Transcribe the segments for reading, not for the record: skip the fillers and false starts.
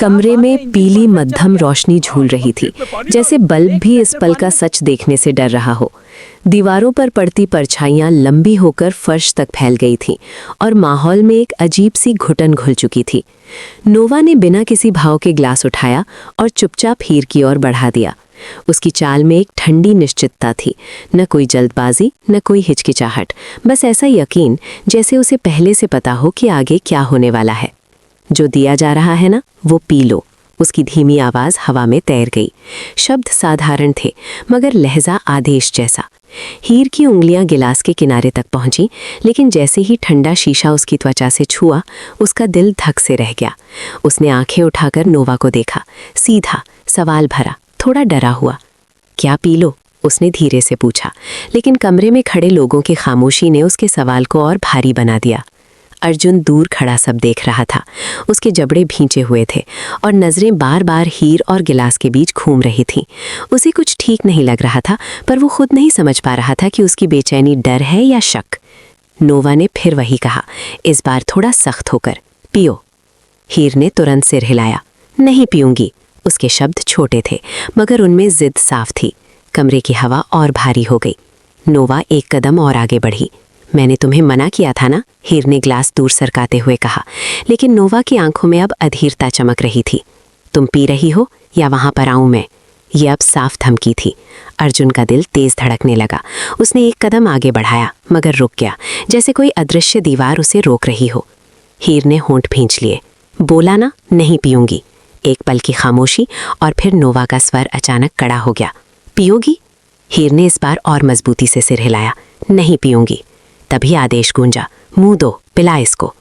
कमरे में पीली मध्यम रोशनी झूल रही थी, जैसे बल्ब भी इस पल का सच देखने से डर रहा हो। दीवारों पर पड़ती परछाइयां लंबी होकर फर्श तक फैल गई थीं और माहौल में एक अजीब सी घुटन घुल चुकी थी। नोवा ने बिना किसी भाव के ग्लास उठाया और चुपचाप हीर की ओर बढ़ा दिया। उसकी चाल में एक ठंडी निश्चितता थी, न कोई जल्दबाजी, न कोई हिचकिचाहट, बस ऐसा यकीन जैसे उसे पहले से पता हो कि आगे क्या होने वाला है। जो दिया जा रहा है ना, वो पी लो। उसकी धीमी आवाज़ हवा में तैर गई। शब्द साधारण थे, मगर लहजा आदेश जैसा। हीर की उंगलियां गिलास के किनारे तक पहुंची, लेकिन जैसे ही ठंडा शीशा उसकी त्वचा से छुआ, उसका दिल धक से रह गया। उसने आंखें उठाकर नोवा को देखा, सीधा, सवाल भरा, थोड़ा डरा हुआ। क्या पी लो? उसने धीरे से पूछा, लेकिन कमरे में खड़े लोगों की खामोशी ने उसके सवाल को और भारी बना दिया। अर्जुन दूर खड़ा सब देख रहा था। उसके जबड़े भींचे हुए थे और नज़रें बार बार हीर और गिलास के बीच घूम रही थीं। उसे कुछ ठीक नहीं लग रहा था, पर वो खुद नहीं समझ पा रहा था कि उसकी बेचैनी डर है या शक। नोवा ने फिर वही कहा, इस बार थोड़ा सख्त होकर, पियो। हीर ने तुरंत सिर हिलाया, नहीं पीऊंगी। उसके शब्द छोटे थे, मगर उनमें जिद साफ थी। कमरे की हवा और भारी हो गई। नोवा एक कदम और आगे बढ़ी। मैंने तुम्हें मना किया था ना, हीर ने ग्लास दूर सरकाते हुए कहा, लेकिन नोवा की आंखों में अब अधीरता चमक रही थी। तुम पी रही हो या वहां पर आऊं मैं? ये अब साफ धमकी थी। अर्जुन का दिल तेज धड़कने लगा। उसने एक कदम आगे बढ़ाया, मगर रुक गया, जैसे कोई अदृश्य दीवार उसे रोक रही हो। हीर ने होंठ भींच लिए। बोला ना, नहीं पीऊंगी। एक पल की खामोशी और फिर नोवा का स्वर अचानक कड़ा हो गया। पियोगी? हीर ने इस बार और मजबूती से सिर हिलाया। नहीं पीऊंगी। तभी आदेश गूंजा, मुंह दो, पिला इसको।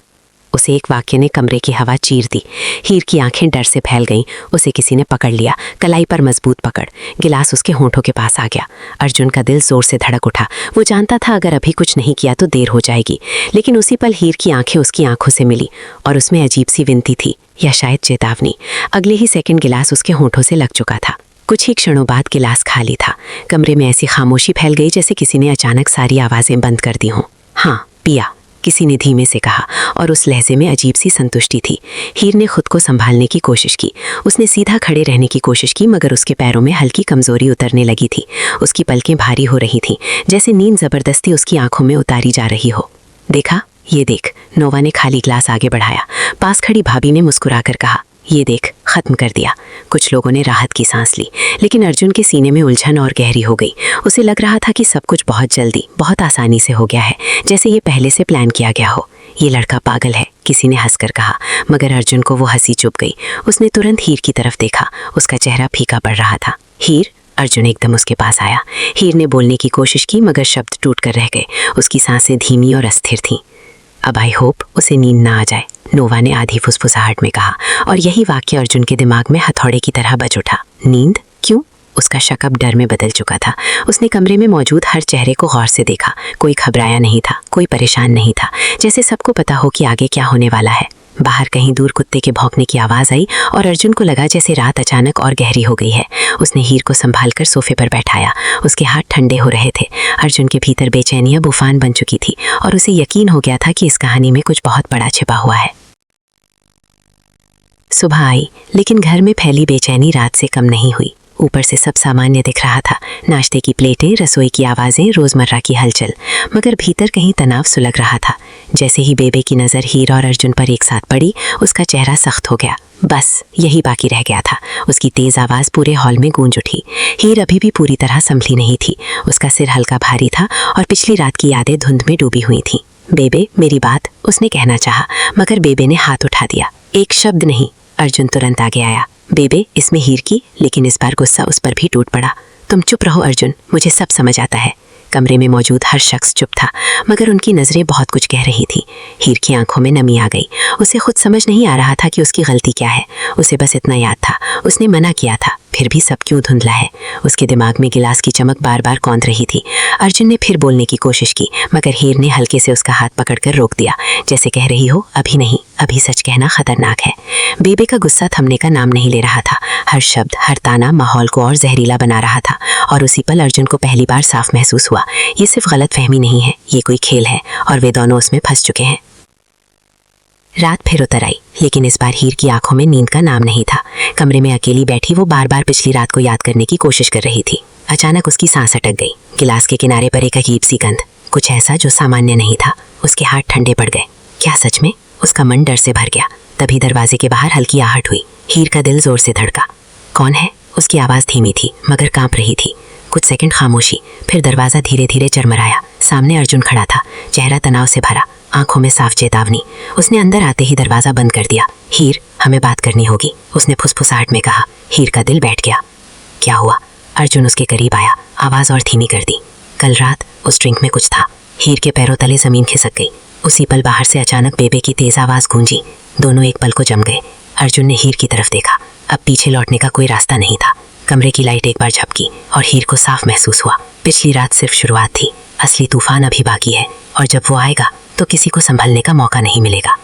उसे एक वाक्य ने कमरे की हवा चीर दी। हीर की आंखें डर से फैल गईं। उसे किसी ने पकड़ लिया, कलाई पर मजबूत पकड़। गिलास उसके होंठों के पास आ गया। अर्जुन का दिल जोर से धड़क उठा। वो जानता था अगर अभी कुछ नहीं किया तो देर हो जाएगी, लेकिन उसी पल हीर की आंखें उसकी आंखों से मिली और उसमें अजीब सी विनती थी, या शायद चेतावनी। अगले ही सेकंड गिलास उसके होंठों से लग चुका था। कुछ ही क्षणों बाद गिलास खाली था। कमरे में ऐसी खामोशी फैल गई जैसे किसी ने अचानक सारी आवाज़ें बंद कर दी हों। हाँ, पिया, किसी ने धीमे से कहा, और उस लहजे में अजीब सी संतुष्टि थी। हीर ने खुद को संभालने की कोशिश की। उसने सीधा खड़े रहने की कोशिश की, मगर उसके पैरों में हल्की कमजोरी उतरने लगी थी। उसकी पलकें भारी हो रही थीं, जैसे नींद जबरदस्ती उसकी आंखों में उतारी जा रही हो। देखा, ये देख। नोवा ने खाली ग्लास आगे बढ़ाया। पास खड़ी भाभी ने मुस्कुराकर कहा, ये देख, खत्म कर दिया। कुछ लोगों ने राहत की सांस ली, लेकिन अर्जुन के सीने में उलझन और गहरी हो गई। उसे लग रहा था कि सब कुछ बहुत जल्दी, बहुत आसानी से हो गया है, जैसे ये पहले से प्लान किया गया हो। ये लड़का पागल है, किसी ने हंसकर कहा, मगर अर्जुन को वो हंसी चुभ गई। उसने तुरंत हीर की तरफ देखा। उसका चेहरा फीका पड़ रहा था। हीर? अर्जुन एकदम उसके पास आया। हीर ने बोलने की कोशिश की, मगर शब्द टूट कर रह गए। उसकी सांसें धीमी और अस्थिर थीं। अब आई होप उसे नींद ना आ जाए, नोवा ने आधी फुसफुसाहट में कहा, और यही वाक्य अर्जुन के दिमाग में हथौड़े की तरह बज उठा। नींद? क्यों? उसका शक अब डर में बदल चुका था। उसने कमरे में मौजूद हर चेहरे को गौर से देखा। कोई घबराया नहीं था, कोई परेशान नहीं था, जैसे सबको पता हो कि आगे क्या होने वाला है। बाहर कहीं दूर कुत्ते के भौंकने की आवाज़ आई और अर्जुन को लगा जैसे रात अचानक और गहरी हो गई है। उसने हीर को संभालकर सोफे पर बैठाया। उसके हाथ ठंडे हो रहे थे। अर्जुन के भीतर बेचैनी अब उफान बन चुकी थी और उसे यकीन हो गया था कि इस कहानी में कुछ बहुत बड़ा छिपा हुआ है। सुबह आई, लेकिन घर में फैली बेचैनी रात से कम नहीं हुई। ऊपर से सब सामान्य दिख रहा था, नाश्ते की प्लेटें, रसोई की आवाज़ें, रोज़मर्रा की हलचल, मगर भीतर कहीं तनाव सुलग रहा था। जैसे ही बेबे की नज़र हीर और अर्जुन पर एक साथ पड़ी, उसका चेहरा सख्त हो गया। बस यही बाकी रह गया था। उसकी तेज़ आवाज़ पूरे हॉल में गूंज उठी। हीर अभी भी पूरी तरह संभली नहीं थी। उसका सिर हल्का भारी था और पिछली रात की यादें धुंध में डूबी हुई थीं। बेबे, मेरी बात, उसने कहना चाहा, मगर बेबे ने हाथ उठा दिया। एक शब्द नहीं। अर्जुन तुरंत आगे आया। बेबे, इसमें हीर की, लेकिन इस बार गुस्सा उस पर भी टूट पड़ा। तुम चुप रहो अर्जुन, मुझे सब समझ आता है। कमरे में मौजूद हर शख्स चुप था, मगर उनकी नज़रें बहुत कुछ कह रही थी। हीर की आंखों में नमी आ गई। उसे खुद समझ नहीं आ रहा था कि उसकी गलती क्या है। उसे बस इतना याद था, उसने मना किया था, फिर भी सब क्यों धुंधला है। उसके दिमाग में गिलास की चमक बार बार कौंध रही थी। अर्जुन ने फिर बोलने की कोशिश की, मगर हीर ने हल्के से उसका हाथ पकड़कर रोक दिया, जैसे कह रही हो, अभी नहीं, अभी सच कहना खतरनाक है। बेबे का गुस्सा थमने का नाम नहीं ले रहा था। हर शब्द, हर ताना माहौल को और जहरीला बना रहा था। और उसी पल अर्जुन को पहली बार साफ महसूस हुआ, ये सिर्फ गलतफहमी नहीं है, ये कोई खेल है और वे दोनों उसमें फंस चुके हैं। रात फिर उतर आई, लेकिन इस बार हीर की आंखों में नींद का नाम नहीं था। कमरे में अकेली बैठी वो बार बार पिछली रात को याद करने की कोशिश कर रही थी। अचानक उसकी सांस अटक गई। गिलास के किनारे पर एक अजीब सी गंध, कुछ ऐसा जो सामान्य नहीं था। उसके हाथ ठंडे पड़ गए। क्या सच में? उसका मन डर से भर गया। तभी दरवाजे के बाहर हल्की आहट हुई। हीर का दिल जोर से धड़का। कौन है? उसकी आवाज़ धीमी थी मगर कांप रही थी। कुछ सेकंड खामोशी, फिर दरवाज़ा धीरे धीरे चरमराया। सामने अर्जुन खड़ा था, चेहरा तनाव से भरा, आंखों में साफ चेतावनी। उसने अंदर आते ही दरवाज़ा बंद कर दिया। हीर, हमें बात करनी होगी, उसने फुसफुसाहट में कहा। हीर का दिल बैठ गया। क्या हुआ? अर्जुन उसके करीब आया, आवाज़ और धीमी कर दी। कल रात उस ड्रिंक में कुछ था। हीर के पैरों तले ज़मीन खिसक गई। उसी पल बाहर से अचानक बेबे की तेज़ आवाज़ गूंजी। दोनों एक पल को जम गए। अर्जुन ने हीर की तरफ देखा। अब पीछे लौटने का कोई रास्ता नहीं था। कमरे की लाइट एक बार झपकी और हीर को साफ महसूस हुआ, पिछली रात सिर्फ शुरुआत थी, असली तूफान अभी बाकी है, और जब वो आएगा तो किसी को संभलने का मौका नहीं मिलेगा।